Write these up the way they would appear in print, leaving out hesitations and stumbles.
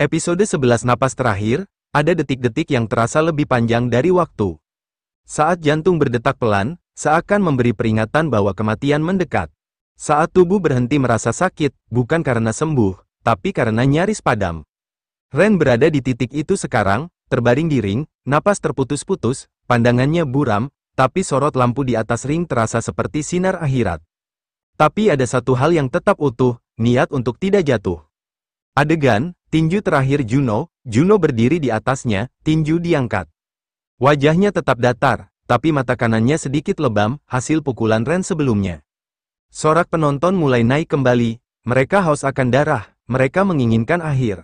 Episode 11 Napas Terakhir, ada detik-detik yang terasa lebih panjang dari waktu. Saat jantung berdetak pelan, seakan memberi peringatan bahwa kematian mendekat. Saat tubuh berhenti merasa sakit, bukan karena sembuh, tapi karena nyaris padam. Ren berada di titik itu sekarang, terbaring di ring, napas terputus-putus, pandangannya buram, tapi sorot lampu di atas ring terasa seperti sinar akhirat. Tapi ada satu hal yang tetap utuh, niat untuk tidak jatuh. Adegan, tinju terakhir Juno berdiri di atasnya, tinju diangkat. Wajahnya tetap datar, tapi mata kanannya sedikit lebam, hasil pukulan Ren sebelumnya. Sorak penonton mulai naik kembali, mereka haus akan darah, mereka menginginkan akhir.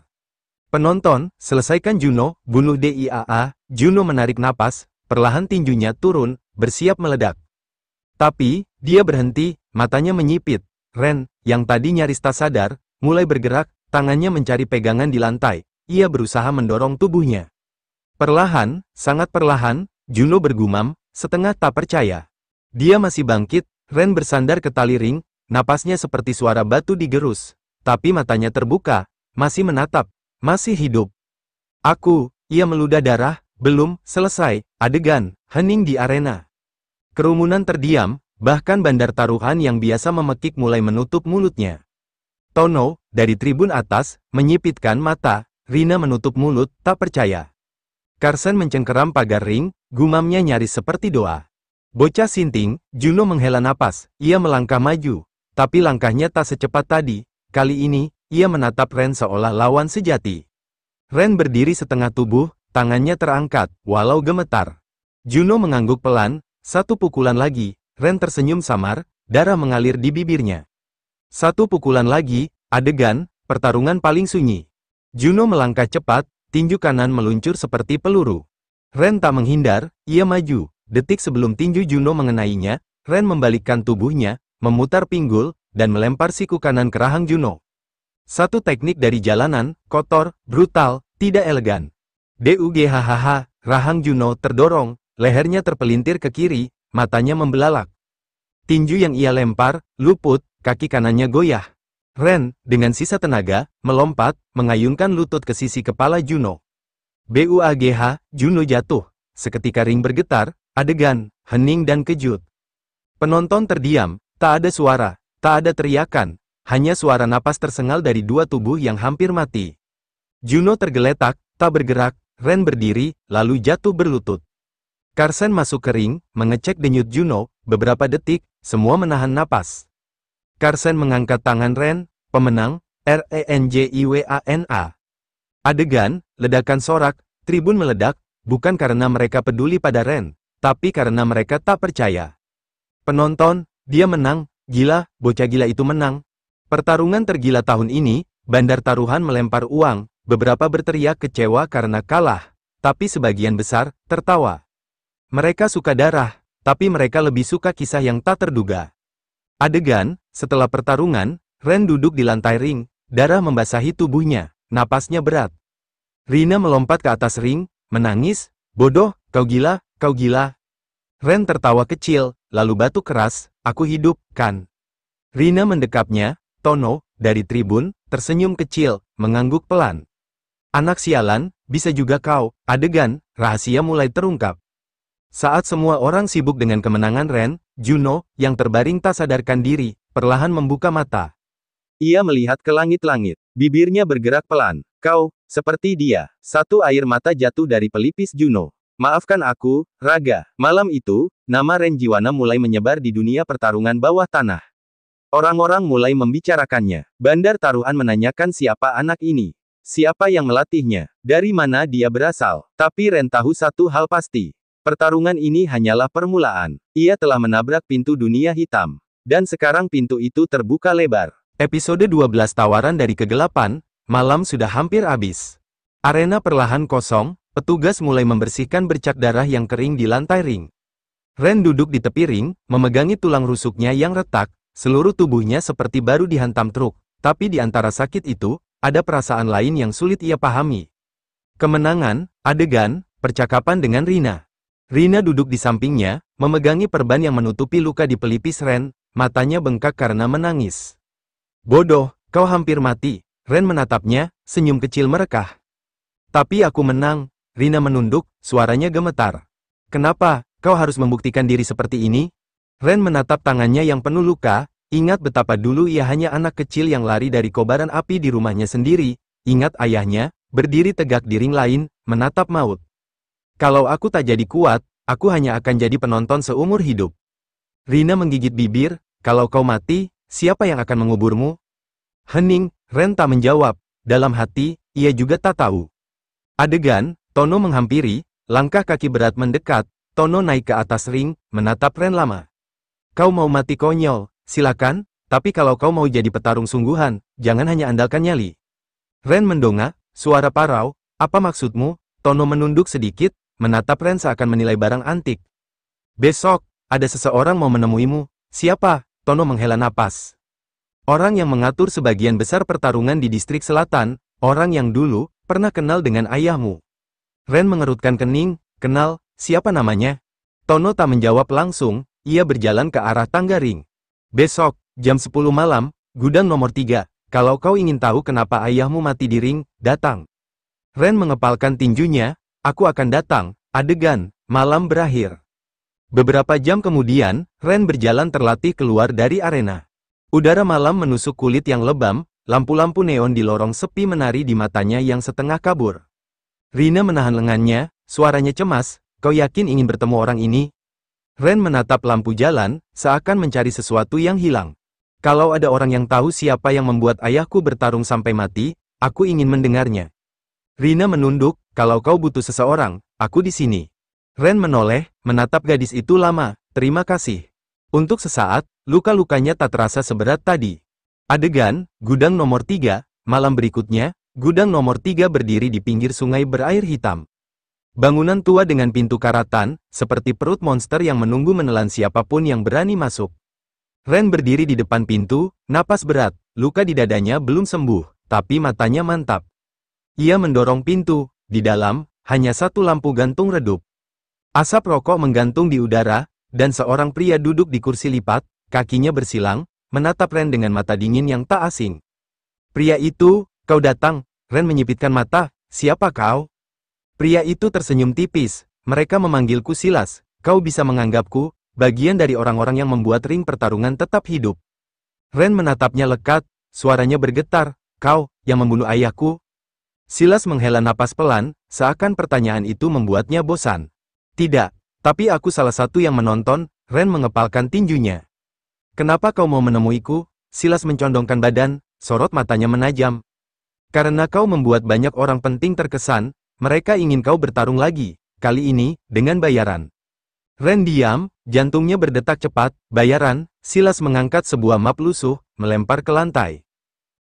Penonton, selesaikan Juno, bunuh DIAA, Juno menarik napas, perlahan tinjunya turun, bersiap meledak. Tapi, dia berhenti, matanya menyipit. Ren, yang tadi nyaris tak sadar, mulai bergerak, tangannya mencari pegangan di lantai, ia berusaha mendorong tubuhnya. Perlahan, sangat perlahan, Juno bergumam, setengah tak percaya. Dia masih bangkit, Ren bersandar ke tali ring, napasnya seperti suara batu digerus, tapi matanya terbuka, masih menatap, masih hidup. Ia meludah darah, belum selesai, adegan, hening di arena. Kerumunan terdiam, bahkan bandar taruhan yang biasa memekik mulai menutup mulutnya. Tono, dari tribun atas, menyipitkan mata, Rina menutup mulut, tak percaya. Carson mencengkeram pagar ring, gumamnya nyaris seperti doa. Bocah sinting, Juno menghela napas, ia melangkah maju, tapi langkahnya tak secepat tadi, kali ini, ia menatap Ren seolah lawan sejati. Ren berdiri setengah tubuh, tangannya terangkat, walau gemetar. Juno mengangguk pelan, satu pukulan lagi, Ren tersenyum samar, darah mengalir di bibirnya. Satu pukulan lagi, adegan, pertarungan paling sunyi. Juno melangkah cepat, tinju kanan meluncur seperti peluru. Ren tak menghindar, ia maju. Detik sebelum tinju Juno mengenainya, Ren membalikkan tubuhnya, memutar pinggul, dan melempar siku kanan ke rahang Juno. Satu teknik dari jalanan, kotor, brutal, tidak elegan. DUGHHH, rahang Juno terdorong, lehernya terpelintir ke kiri, matanya membelalak. Tinju yang ia lempar, luput, kaki kanannya goyah. Ren, dengan sisa tenaga, melompat, mengayunkan lutut ke sisi kepala Juno. BUAGH, Juno jatuh. Seketika ring bergetar, adegan, hening dan kejut. Penonton terdiam, tak ada suara, tak ada teriakan, hanya suara napas tersengal dari dua tubuh yang hampir mati. Juno tergeletak, tak bergerak, Ren berdiri, lalu jatuh berlutut. Carson masuk ke ring, mengecek denyut Juno, beberapa detik, semua menahan napas. Carson mengangkat tangan Ren, pemenang, RENJIWANA. Adegan, ledakan sorak, tribun meledak, bukan karena mereka peduli pada Ren, tapi karena mereka tak percaya. Penonton, dia menang, gila, bocah gila itu menang. Pertarungan tergila tahun ini, bandar taruhan melempar uang, beberapa berteriak kecewa karena kalah, tapi sebagian besar, tertawa. Mereka suka darah, tapi mereka lebih suka kisah yang tak terduga. Adegan, setelah pertarungan, Ren duduk di lantai ring, darah membasahi tubuhnya, napasnya berat. Rina melompat ke atas ring, menangis, bodoh, kau gila, kau gila. Ren tertawa kecil, lalu batuk keras, aku hidup, kan? Rina mendekapnya, Tono, dari tribun, tersenyum kecil, mengangguk pelan. Anak sialan, bisa juga kau, adegan, rahasia mulai terungkap. Saat semua orang sibuk dengan kemenangan Ren, Juno, yang terbaring tak sadarkan diri, perlahan membuka mata. Ia melihat ke langit-langit, bibirnya bergerak pelan. Kau, seperti dia. Satu air mata jatuh dari pelipis Juno. Maafkan aku, Raga. Malam itu, nama Ren Jiwana mulai menyebar di dunia pertarungan bawah tanah. Orang-orang mulai membicarakannya. Bandar taruhan menanyakan siapa anak ini. Siapa yang melatihnya? Dari mana dia berasal? Tapi Ren tahu satu hal pasti. Pertarungan ini hanyalah permulaan. Ia telah menabrak pintu dunia hitam. Dan sekarang pintu itu terbuka lebar. Episode 12 Tawaran dari Kegelapan, malam sudah hampir habis. Arena perlahan kosong, petugas mulai membersihkan bercak darah yang kering di lantai ring. Ren duduk di tepi ring, memegangi tulang rusuknya yang retak, seluruh tubuhnya seperti baru dihantam truk. Tapi di antara sakit itu, ada perasaan lain yang sulit ia pahami. Kemenangan, adegan, percakapan dengan Rina. Rina duduk di sampingnya, memegangi perban yang menutupi luka di pelipis Ren, matanya bengkak karena menangis. Bodoh, kau hampir mati. Ren menatapnya, senyum kecil merekah. Tapi aku menang. Rina menunduk, suaranya gemetar. Kenapa, kau harus membuktikan diri seperti ini? Ren menatap tangannya yang penuh luka, ingat betapa dulu ia hanya anak kecil yang lari dari kobaran api di rumahnya sendiri, ingat ayahnya, berdiri tegak di ring lain, menatap maut. Kalau aku tak jadi kuat, aku hanya akan jadi penonton seumur hidup. Rina menggigit bibir, kalau kau mati, siapa yang akan menguburmu? Hening, Ren tak menjawab, dalam hati, ia juga tak tahu. Adegan, Tono menghampiri, langkah kaki berat mendekat, Tono naik ke atas ring, menatap Ren lama. Kau mau mati konyol, silakan, tapi kalau kau mau jadi petarung sungguhan, jangan hanya andalkan nyali. Ren mendongak, suara parau, apa maksudmu? Tono menunduk sedikit, menatap Ren seakan menilai barang antik. Besok, ada seseorang mau menemuimu. Siapa? Tono menghela napas. Orang yang mengatur sebagian besar pertarungan di distrik selatan, orang yang dulu pernah kenal dengan ayahmu. Ren mengerutkan kening, kenal, siapa namanya? Tono tak menjawab langsung, ia berjalan ke arah tangga ring. Besok, jam 10 malam, gudang nomor 3, kalau kau ingin tahu kenapa ayahmu mati di ring, datang. Ren mengepalkan tinjunya, aku akan datang. Adegan, malam berakhir. Beberapa jam kemudian, Ren berjalan terlatih keluar dari arena. Udara malam menusuk kulit yang lebam, lampu-lampu neon di lorong sepi menari di matanya yang setengah kabur. Rina menahan lengannya, suaranya cemas, kau yakin ingin bertemu orang ini? Ren menatap lampu jalan, seakan mencari sesuatu yang hilang. Kalau ada orang yang tahu siapa yang membuat ayahku bertarung sampai mati, aku ingin mendengarnya. Rina menunduk, kalau kau butuh seseorang, aku di sini. Ren menoleh, menatap gadis itu lama, terima kasih. Untuk sesaat, luka-lukanya tak terasa seberat tadi. Adegan, gudang nomor 3, malam berikutnya, gudang nomor 3 berdiri di pinggir sungai berair hitam. Bangunan tua dengan pintu karatan, seperti perut monster yang menunggu menelan siapapun yang berani masuk. Ren berdiri di depan pintu, napas berat, luka di dadanya belum sembuh, tapi matanya mantap. Ia mendorong pintu, di dalam, hanya satu lampu gantung redup. Asap rokok menggantung di udara, dan seorang pria duduk di kursi lipat, kakinya bersilang, menatap Ren dengan mata dingin yang tak asing. Pria itu, kau datang, Ren menyipitkan mata, siapa kau? Pria itu tersenyum tipis, mereka memanggilku Silas, kau bisa menganggapku, bagian dari orang-orang yang membuat ring pertarungan tetap hidup. Ren menatapnya lekat, suaranya bergetar, kau, yang membunuh ayahku? Silas menghela napas pelan, seakan pertanyaan itu membuatnya bosan. Tidak, tapi aku salah satu yang menonton, Ren mengepalkan tinjunya. Kenapa kau mau menemuiku? Silas mencondongkan badan, sorot matanya menajam. Karena kau membuat banyak orang penting terkesan, mereka ingin kau bertarung lagi, kali ini, dengan bayaran. Ren diam, jantungnya berdetak cepat, bayaran, Silas mengangkat sebuah map lusuh, melempar ke lantai.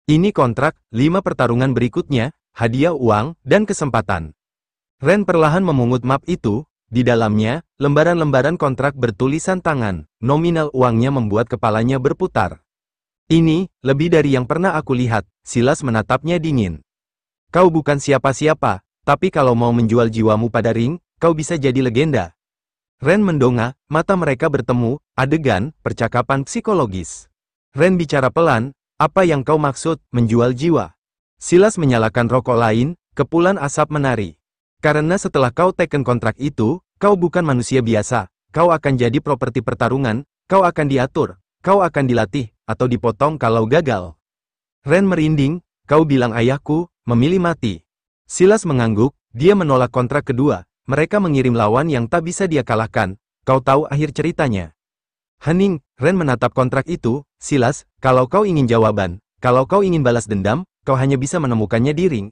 Ini kontrak, 5 pertarungan berikutnya, hadiah uang, dan kesempatan. Ren perlahan memungut map itu, di dalamnya, lembaran-lembaran kontrak bertulisan tangan, nominal uangnya membuat kepalanya berputar. Ini, lebih dari yang pernah aku lihat, Silas menatapnya dingin. Kau bukan siapa-siapa, tapi kalau mau menjual jiwamu pada ring, kau bisa jadi legenda. Ren mendongak, mata mereka bertemu, adegan, percakapan psikologis. Ren bicara pelan, apa yang kau maksud, menjual jiwa? Silas menyalakan rokok lain, kepulan asap menari. Karena setelah kau teken kontrak itu, kau bukan manusia biasa, kau akan jadi properti pertarungan, kau akan diatur, kau akan dilatih, atau dipotong kalau gagal. Ren merinding, kau bilang ayahku, memilih mati. Silas mengangguk, dia menolak kontrak kedua, mereka mengirim lawan yang tak bisa dia kalahkan, kau tahu akhir ceritanya. Hening, Ren menatap kontrak itu, Silas, kalau kau ingin jawaban, kalau kau ingin balas dendam, kau hanya bisa menemukannya di ring.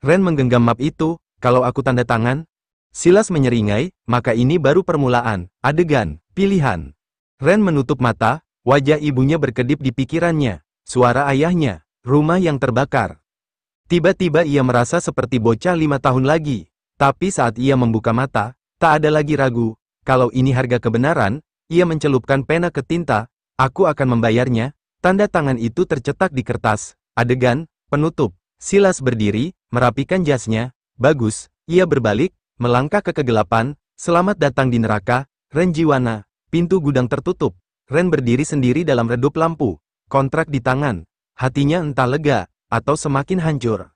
Ren menggenggam map itu, kalau aku tanda tangan. Silas menyeringai, maka ini baru permulaan, adegan, pilihan. Ren menutup mata, wajah ibunya berkedip di pikirannya, suara ayahnya, rumah yang terbakar. Tiba-tiba ia merasa seperti bocah 5 tahun lagi, tapi saat ia membuka mata, tak ada lagi ragu, kalau ini harga kebenaran, ia mencelupkan pena ke tinta, aku akan membayarnya, tanda tangan itu tercetak di kertas, adegan, penutup. Silas berdiri, merapikan jasnya, bagus, ia berbalik, melangkah ke kegelapan, selamat datang di neraka, Ren Jiwana, pintu gudang tertutup, Ren berdiri sendiri dalam redup lampu, kontrak di tangan, hatinya entah lega, atau semakin hancur.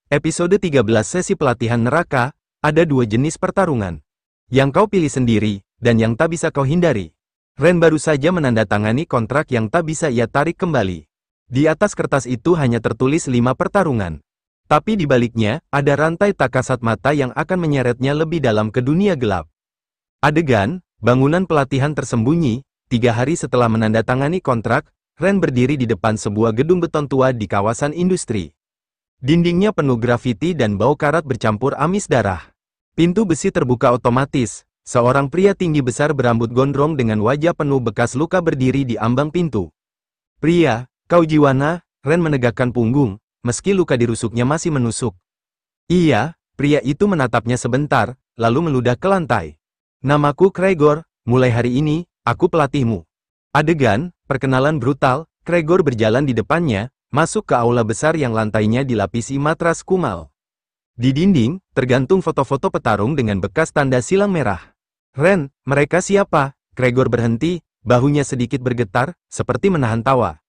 Episode 13 Sesi Pelatihan Neraka, ada dua jenis pertarungan. Yang kau pilih sendiri, dan yang tak bisa kau hindari. Ren baru saja menandatangani kontrak yang tak bisa ia tarik kembali. Di atas kertas itu hanya tertulis 5 pertarungan. Tapi di baliknya, ada rantai tak kasat mata yang akan menyeretnya lebih dalam ke dunia gelap. Adegan, bangunan pelatihan tersembunyi. 3 hari setelah menandatangani kontrak, Ren berdiri di depan sebuah gedung beton tua di kawasan industri. Dindingnya penuh grafiti dan bau karat bercampur amis darah. Pintu besi terbuka otomatis. Seorang pria tinggi besar berambut gondrong dengan wajah penuh bekas luka berdiri di ambang pintu. "Pria, kau Jiwana?" Ren menegakkan punggung, meski luka di rusuknya masih menusuk. "Iya." Pria itu menatapnya sebentar, lalu meludah ke lantai. "Namaku Gregor, mulai hari ini, aku pelatihmu." Adegan, perkenalan brutal. Gregor berjalan di depannya, masuk ke aula besar yang lantainya dilapisi matras kumal. Di dinding, tergantung foto-foto petarung dengan bekas tanda silang merah. "Ren, mereka siapa?" Gregor berhenti, bahunya sedikit bergetar, seperti menahan tawa.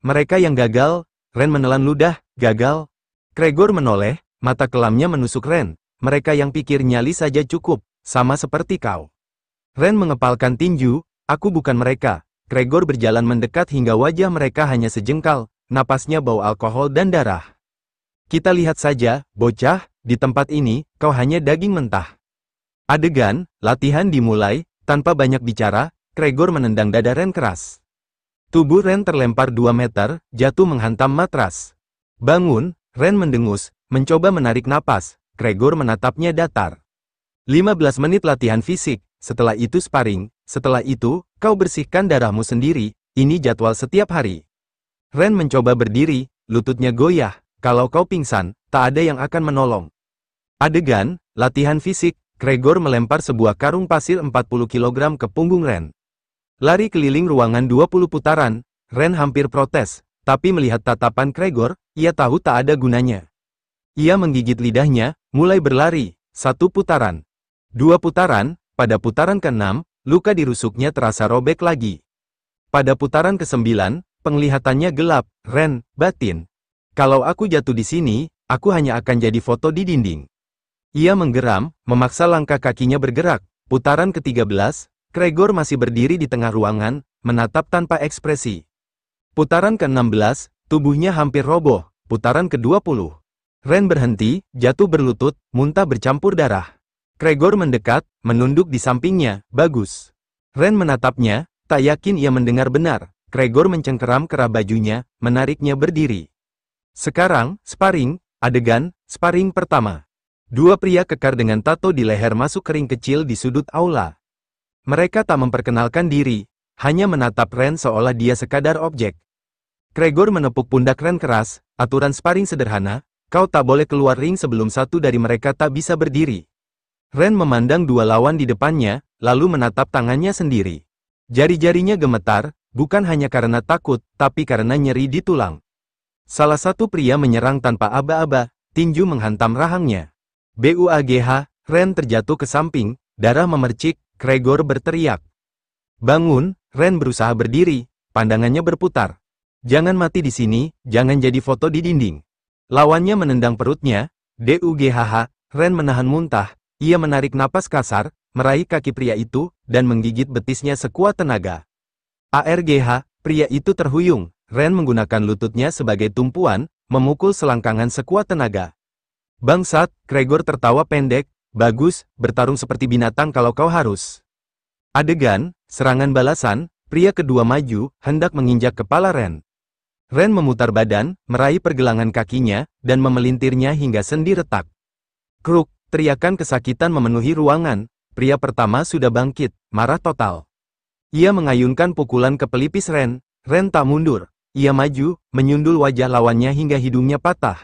"Mereka yang gagal." Ren menelan ludah. "Gagal?" Gregor menoleh, mata kelamnya menusuk Ren. "Mereka yang pikir nyali saja cukup, sama seperti kau." Ren mengepalkan tinju. "Aku bukan mereka." Gregor berjalan mendekat hingga wajah mereka hanya sejengkal, napasnya bau alkohol dan darah. "Kita lihat saja, bocah, di tempat ini, kau hanya daging mentah." Adegan, latihan dimulai. Tanpa banyak bicara, Gregor menendang dada Ren keras. Tubuh Ren terlempar 2 meter, jatuh menghantam matras. "Bangun!" Ren mendengus, mencoba menarik napas. Gregor menatapnya datar. 15 menit latihan fisik, setelah itu sparring, setelah itu, kau bersihkan darahmu sendiri, ini jadwal setiap hari. Ren mencoba berdiri, lututnya goyah. Kalau kau pingsan, tak ada yang akan menolong. Adegan, latihan fisik. Gregor melempar sebuah karung pasir 40 kg ke punggung Ren. Lari keliling ruangan 20 putaran. Ren hampir protes, tapi melihat tatapan Gregor, ia tahu tak ada gunanya. Ia menggigit lidahnya, mulai berlari. 1 putaran. 2 putaran, pada putaran ke-6, luka di rusuknya terasa robek lagi. Pada putaran ke-9, penglihatannya gelap. "Ren, batin. Kalau aku jatuh di sini, aku hanya akan jadi foto di dinding." Ia menggeram, memaksa langkah kakinya bergerak. Putaran ke-13, Gregor masih berdiri di tengah ruangan, menatap tanpa ekspresi. Putaran ke-16, tubuhnya hampir roboh. Putaran ke-20. Ren berhenti, jatuh berlutut, muntah bercampur darah. Gregor mendekat, menunduk di sampingnya. "Bagus." Ren menatapnya, tak yakin ia mendengar benar. Gregor mencengkeram kerah bajunya, menariknya berdiri. "Sekarang, sparring." Adegan, sparring pertama. 2 pria kekar dengan tato di leher masuk ke ring kecil di sudut aula. Mereka tak memperkenalkan diri, hanya menatap Ren seolah dia sekadar objek. Gregor menepuk pundak Ren keras. "Aturan sparring sederhana, kau tak boleh keluar ring sebelum satu dari mereka tak bisa berdiri." Ren memandang 2 lawan di depannya, lalu menatap tangannya sendiri. Jari-jarinya gemetar, bukan hanya karena takut, tapi karena nyeri di tulang. Salah satu pria menyerang tanpa aba-aba, tinju menghantam rahangnya. "Buagh!" Ren terjatuh ke samping, darah memercik. Gregor berteriak. "Bangun!" Ren berusaha berdiri, pandangannya berputar. "Jangan mati di sini, jangan jadi foto di dinding." Lawannya menendang perutnya. "Dugh!" Ren menahan muntah. Ia menarik napas kasar, meraih kaki pria itu, dan menggigit betisnya sekuat tenaga. "Argh!" Pria itu terhuyung. Ren menggunakan lututnya sebagai tumpuan, memukul selangkangan sekuat tenaga. "Bangsat!" Gregor tertawa pendek. "Bagus, bertarung seperti binatang kalau kau harus." Adegan, serangan balasan. Pria kedua maju, hendak menginjak kepala Ren. Ren memutar badan, meraih pergelangan kakinya, dan memelintirnya hingga sendi retak. Kruk, teriakan kesakitan memenuhi ruangan. Pria pertama sudah bangkit, marah total. Ia mengayunkan pukulan ke pelipis Ren. Ren tak mundur. Ia maju, menyundul wajah lawannya hingga hidungnya patah.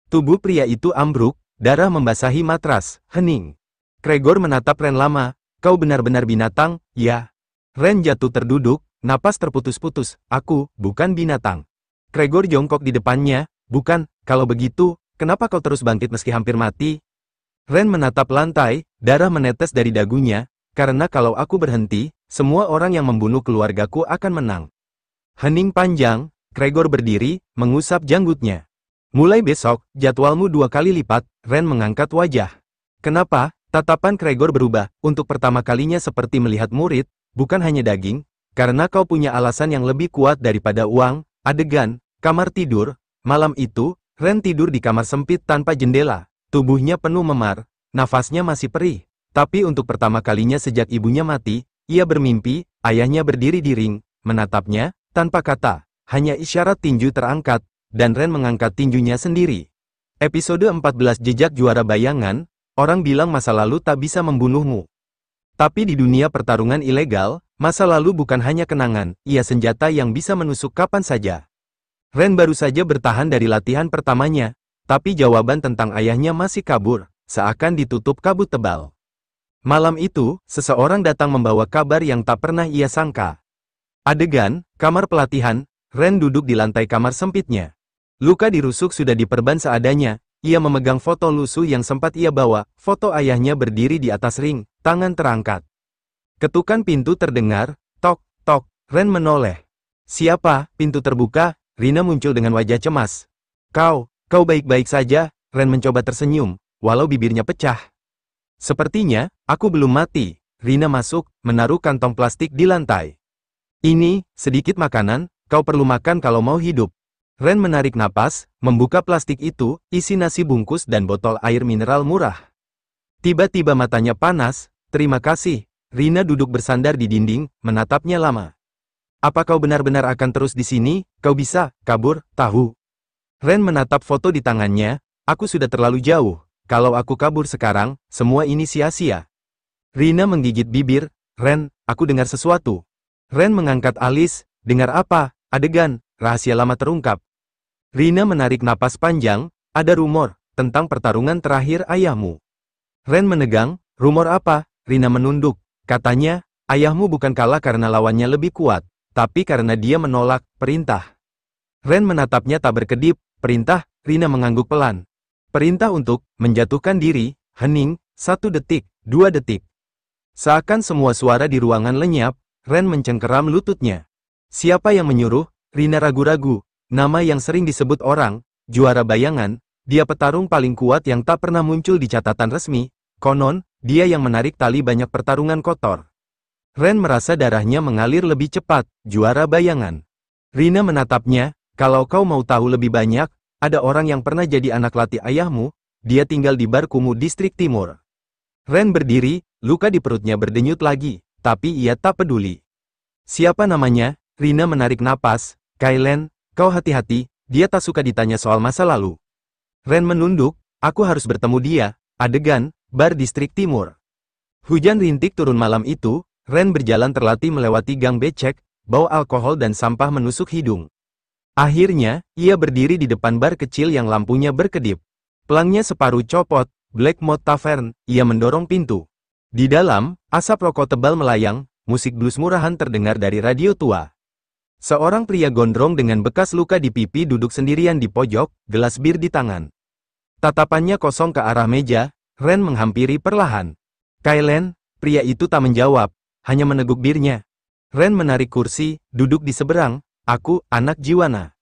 Tubuh pria itu ambruk, darah membasahi matras. Hening. Gregor menatap Ren lama. "Kau benar-benar binatang, ya?" Ren jatuh terduduk, napas terputus-putus. "Aku, bukan binatang." Gregor jongkok di depannya. "Bukan, kalau begitu, kenapa kau terus bangkit meski hampir mati?" Ren menatap lantai, darah menetes dari dagunya. "Karena kalau aku berhenti, semua orang yang membunuh keluargaku akan menang." Hening panjang. Gregor berdiri, mengusap janggutnya. Mulai besok, jadwalmu 2 kali lipat. Ren mengangkat wajah. Kenapa? Tatapan Gregor berubah, untuk pertama kalinya seperti melihat murid, bukan hanya daging, karena kau punya alasan yang lebih kuat daripada uang. Adegan, kamar tidur. Malam itu, Ren tidur di kamar sempit tanpa jendela. Tubuhnya penuh memar, nafasnya masih perih. Tapi untuk pertama kalinya sejak ibunya mati, ia bermimpi, ayahnya berdiri di ring, menatapnya, tanpa kata, hanya isyarat tinju terangkat, dan Ren mengangkat tinjunya sendiri. Episode 14 Jejak Juara Bayangan. Orang bilang masa lalu tak bisa membunuhmu. Tapi di dunia pertarungan ilegal, masa lalu bukan hanya kenangan, ia senjata yang bisa menusuk kapan saja. Ren baru saja bertahan dari latihan pertamanya, tapi jawaban tentang ayahnya masih kabur, seakan ditutup kabut tebal. Malam itu, seseorang datang membawa kabar yang tak pernah ia sangka. Adegan, kamar pelatihan. Ren duduk di lantai kamar sempitnya. Luka dirusuk sudah diperban seadanya. Ia memegang foto lusuh yang sempat ia bawa, foto ayahnya berdiri di atas ring, tangan terangkat. Ketukan pintu terdengar, tok, tok, Ren menoleh. Siapa? Pintu terbuka, Rina muncul dengan wajah cemas. Kau baik-baik saja? Ren mencoba tersenyum, walau bibirnya pecah. Sepertinya, aku belum mati. Rina masuk, menaruh kantong plastik di lantai. Ini, sedikit makanan, kau perlu makan kalau mau hidup. Ren menarik napas, membuka plastik itu, isi nasi bungkus dan botol air mineral murah. Tiba-tiba matanya panas, terima kasih. Rina duduk bersandar di dinding, menatapnya lama. Apa kau benar-benar akan terus di sini? Kau bisa kabur, tahu? Ren menatap foto di tangannya, aku sudah terlalu jauh. Kalau aku kabur sekarang, semua ini sia-sia. Rina menggigit bibir, Ren, aku dengar sesuatu. Ren mengangkat alis, dengar apa? Adegan, rahasia lama terungkap. Rina menarik napas panjang, ada rumor, tentang pertarungan terakhir ayahmu. Ren menegang, rumor apa? Rina menunduk, katanya, ayahmu bukan kalah karena lawannya lebih kuat, tapi karena dia menolak perintah. Ren menatapnya tak berkedip, perintah? Rina mengangguk pelan. Perintah untuk menjatuhkan diri, hening, 1 detik, 2 detik. Seakan semua suara di ruangan lenyap, Ren mencengkeram lututnya. Siapa yang menyuruh? Rina ragu-ragu. Nama yang sering disebut orang, juara bayangan, dia petarung paling kuat yang tak pernah muncul di catatan resmi, konon, dia yang menarik tali banyak pertarungan kotor. Ren merasa darahnya mengalir lebih cepat, juara bayangan. Rina menatapnya, kalau kau mau tahu lebih banyak, ada orang yang pernah jadi anak latih ayahmu, dia tinggal di bar kumuh distrik timur. Ren berdiri, luka di perutnya berdenyut lagi, tapi ia tak peduli. Siapa namanya? Rina menarik napas, Kailen. Kau hati-hati, dia tak suka ditanya soal masa lalu. Ren menunduk, aku harus bertemu dia. Adegan, bar distrik timur. Hujan rintik turun malam itu, Ren berjalan terlatih melewati gang becek, bau alkohol dan sampah menusuk hidung. Akhirnya, ia berdiri di depan bar kecil yang lampunya berkedip. Pelangnya separuh copot, Black Moth Tavern, ia mendorong pintu. Di dalam, asap rokok tebal melayang, musik blues murahan terdengar dari radio tua. Seorang pria gondrong dengan bekas luka di pipi duduk sendirian di pojok, gelas bir di tangan. Tatapannya kosong ke arah meja, Ren menghampiri perlahan. Kailen, pria itu tak menjawab, hanya meneguk birnya. Ren menarik kursi, duduk di seberang, aku, anak Jiwana.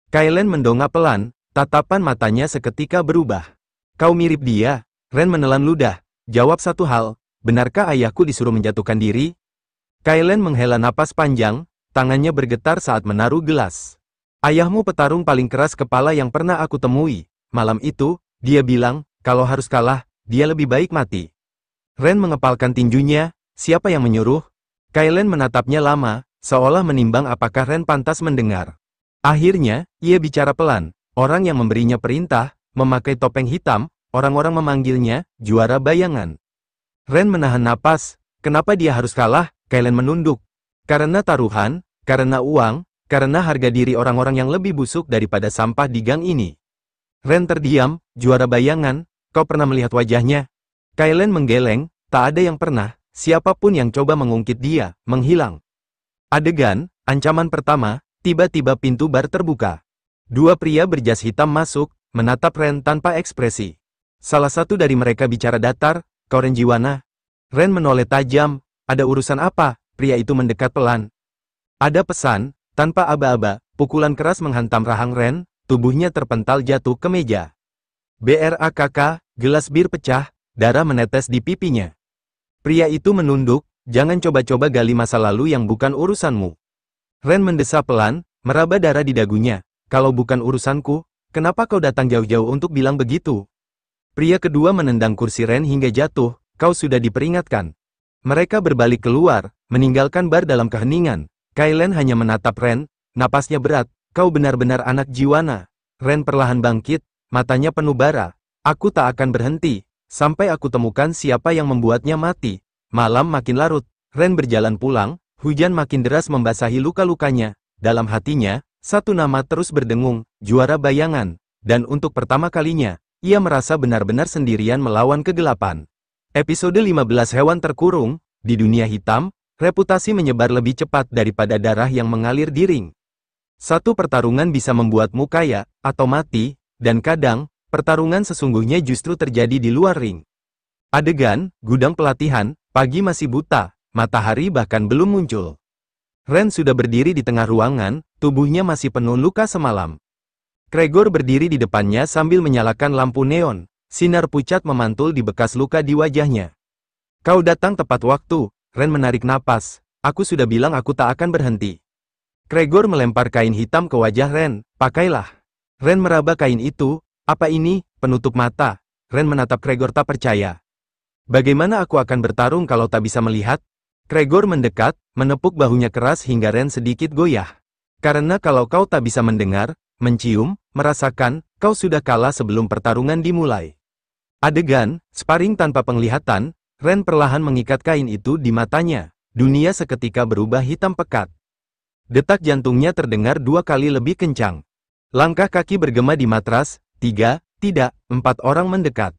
Kailen mendongak pelan, tatapan matanya seketika berubah. Kau mirip dia. Ren menelan ludah, jawab satu hal, benarkah ayahku disuruh menjatuhkan diri? Kailen menghela napas panjang, tangannya bergetar saat menaruh gelas. Ayahmu petarung paling keras kepala yang pernah aku temui. Malam itu, dia bilang, kalau harus kalah, dia lebih baik mati. Ren mengepalkan tinjunya, siapa yang menyuruh? Kailen menatapnya lama, seolah menimbang apakah Ren pantas mendengar. Akhirnya, ia bicara pelan, orang yang memberinya perintah, memakai topeng hitam, orang-orang memanggilnya, juara bayangan. Ren menahan napas, kenapa dia harus kalah? Kailen menunduk. Karena taruhan, karena uang, karena harga diri orang-orang yang lebih busuk daripada sampah di gang ini. Ren terdiam, juara bayangan, kau pernah melihat wajahnya? Kailen menggeleng, tak ada yang pernah, siapapun yang coba mengungkit dia, menghilang. Adegan, ancaman pertama, tiba-tiba pintu bar terbuka. 2 pria berjas hitam masuk, menatap Ren tanpa ekspresi. Salah satu dari mereka bicara datar, kau Ren Jiwana? Ren menoleh tajam, ada urusan apa? Pria itu mendekat pelan. Ada pesan, tanpa aba-aba, pukulan keras menghantam rahang Ren, tubuhnya terpental jatuh ke meja. BRAKK, gelas bir pecah, darah menetes di pipinya. Pria itu menunduk, jangan coba-coba gali masa lalu yang bukan urusanmu. Ren mendesah pelan, meraba darah di dagunya. Kalau bukan urusanku, kenapa kau datang jauh-jauh untuk bilang begitu? Pria kedua menendang kursi Ren hingga jatuh, kau sudah diperingatkan. Mereka berbalik keluar, meninggalkan bar dalam keheningan. Kailan hanya menatap Ren, napasnya berat, kau benar-benar anak jiwana. Ren perlahan bangkit, matanya penuh bara. Aku tak akan berhenti, sampai aku temukan siapa yang membuatnya mati. Malam makin larut, Ren berjalan pulang, hujan makin deras membasahi luka-lukanya. Dalam hatinya, satu nama terus berdengung, juara bayangan. Dan untuk pertama kalinya, ia merasa benar-benar sendirian melawan kegelapan. Episode 15 Hewan Terkurung. Di dunia hitam, reputasi menyebar lebih cepat daripada darah yang mengalir di ring. Satu pertarungan bisa membuatmu kaya, atau mati, dan kadang, pertarungan sesungguhnya justru terjadi di luar ring. Adegan, gudang pelatihan, pagi masih buta, matahari bahkan belum muncul. Ren sudah berdiri di tengah ruangan, tubuhnya masih penuh luka semalam. Gregor berdiri di depannya sambil menyalakan lampu neon, sinar pucat memantul di bekas luka di wajahnya. Kau datang tepat waktu, Ren menarik napas, aku sudah bilang aku tak akan berhenti. Gregor melempar kain hitam ke wajah Ren, pakailah. Ren meraba kain itu, apa ini, penutup mata? Ren menatap Gregor tak percaya. Bagaimana aku akan bertarung kalau tak bisa melihat? Gregor mendekat, menepuk bahunya keras hingga Ren sedikit goyah. Karena kalau kau tak bisa mendengar, mencium, merasakan, kau sudah kalah sebelum pertarungan dimulai. Adegan, sparring tanpa penglihatan, Ren perlahan mengikat kain itu di matanya. Dunia seketika berubah hitam pekat. Detak jantungnya terdengar 2 kali lebih kencang. Langkah kaki bergema di matras, 3, tidak, 4 orang mendekat.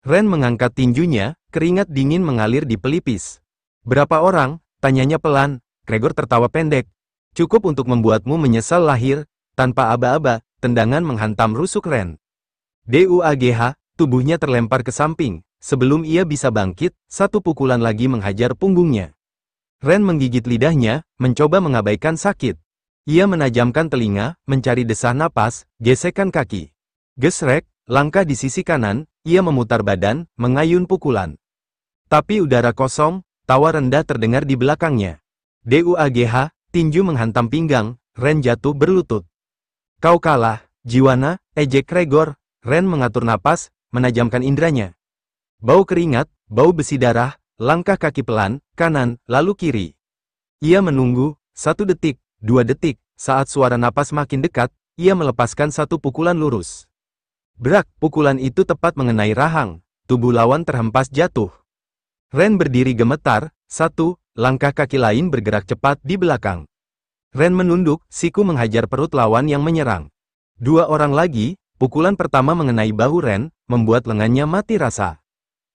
Ren mengangkat tinjunya, keringat dingin mengalir di pelipis. Berapa orang? Tanyanya pelan. Gregor tertawa pendek. Cukup untuk membuatmu menyesal lahir. Tanpa aba-aba, tendangan menghantam rusuk Ren. DUAGH, tubuhnya terlempar ke samping. Sebelum ia bisa bangkit, satu pukulan lagi menghajar punggungnya. Ren menggigit lidahnya, mencoba mengabaikan sakit. Ia menajamkan telinga, mencari desah napas, gesekan kaki. Gesrek, langkah di sisi kanan, ia memutar badan, mengayun pukulan. Tapi udara kosong, tawa rendah terdengar di belakangnya. DUAGH, tinju menghantam pinggang, Ren jatuh berlutut. Kau kalah, jiwana, ejek Gregor. Ren mengatur napas, menajamkan indranya. Bau keringat, bau besi darah, langkah kaki pelan, kanan, lalu kiri. Ia menunggu, 1 detik, 2 detik, saat suara napas makin dekat, ia melepaskan satu pukulan lurus. Brak, pukulan itu tepat mengenai rahang, tubuh lawan terhempas jatuh. Ren berdiri gemetar, 1, langkah kaki lain bergerak cepat di belakang. Ren menunduk, siku menghajar perut lawan yang menyerang. 2 orang lagi, pukulan pertama mengenai bahu Ren, membuat lengannya mati rasa.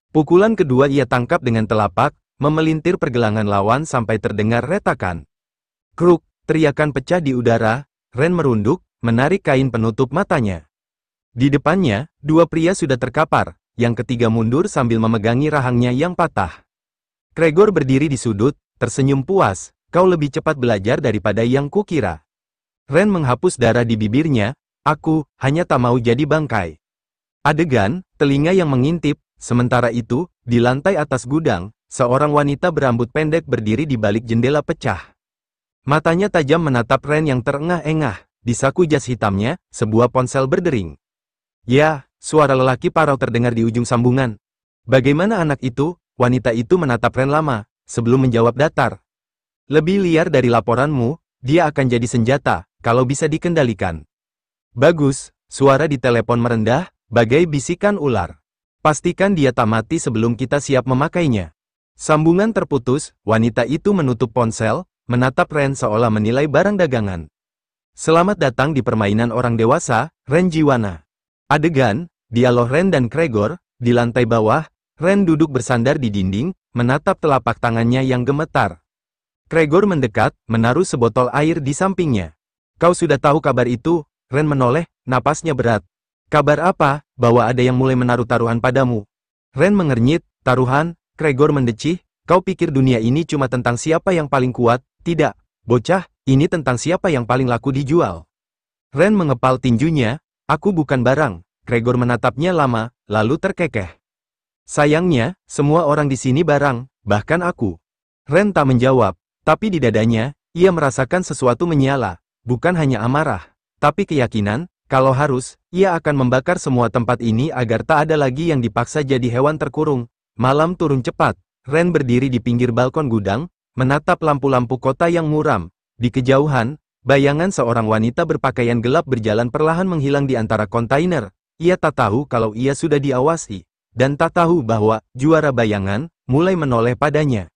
Pukulan kedua ia tangkap dengan telapak, memelintir pergelangan lawan sampai terdengar retakan. Kruk, teriakan pecah di udara, Ren merunduk, menarik kain penutup matanya. Di depannya, 2 pria sudah terkapar, yang ketiga mundur sambil memegangi rahangnya yang patah. Gregor berdiri di sudut, tersenyum puas, kau lebih cepat belajar daripada yang kukira. Ren menghapus darah di bibirnya, aku hanya tak mau jadi bangkai. Adegan, telinga yang mengintip. Sementara itu, di lantai atas gudang, seorang wanita berambut pendek berdiri di balik jendela pecah. Matanya tajam menatap Ren yang terengah-engah, di saku jas hitamnya, sebuah ponsel berdering. Ya, suara lelaki parau terdengar di ujung sambungan. Bagaimana anak itu? Wanita itu menatap Ren lama, sebelum menjawab datar. Lebih liar dari laporanmu, dia akan jadi senjata, kalau bisa dikendalikan. Bagus, suara di telepon merendah, bagai bisikan ular. Pastikan dia tak mati sebelum kita siap memakainya. Sambungan terputus, wanita itu menutup ponsel, menatap Ren seolah menilai barang dagangan. Selamat datang di permainan orang dewasa, Ren jiwana. Adegan, dialog Ren dan Gregor, di lantai bawah, Ren duduk bersandar di dinding, menatap telapak tangannya yang gemetar. Gregor mendekat, menaruh sebotol air di sampingnya. Kau sudah tahu kabar itu? Ren menoleh, napasnya berat. Kabar apa, bahwa ada yang mulai menaruh taruhan padamu? Ren mengernyit, taruhan, Gregor mendecih, kau pikir dunia ini cuma tentang siapa yang paling kuat? Tidak, bocah, ini tentang siapa yang paling laku dijual. Ren mengepal tinjunya, aku bukan barang. Gregor menatapnya lama, lalu terkekeh. Sayangnya, semua orang di sini barang, bahkan aku. Ren tak menjawab, tapi di dadanya, ia merasakan sesuatu menyala, bukan hanya amarah, tapi keyakinan, kalau harus, ia akan membakar semua tempat ini agar tak ada lagi yang dipaksa jadi hewan terkurung. Malam turun cepat, Ren berdiri di pinggir balkon gudang, menatap lampu-lampu kota yang muram. Di kejauhan, bayangan seorang wanita berpakaian gelap berjalan perlahan menghilang di antara kontainer. Ia tak tahu kalau ia sudah diawasi, dan tak tahu bahwa juara bayangan mulai menoleh padanya.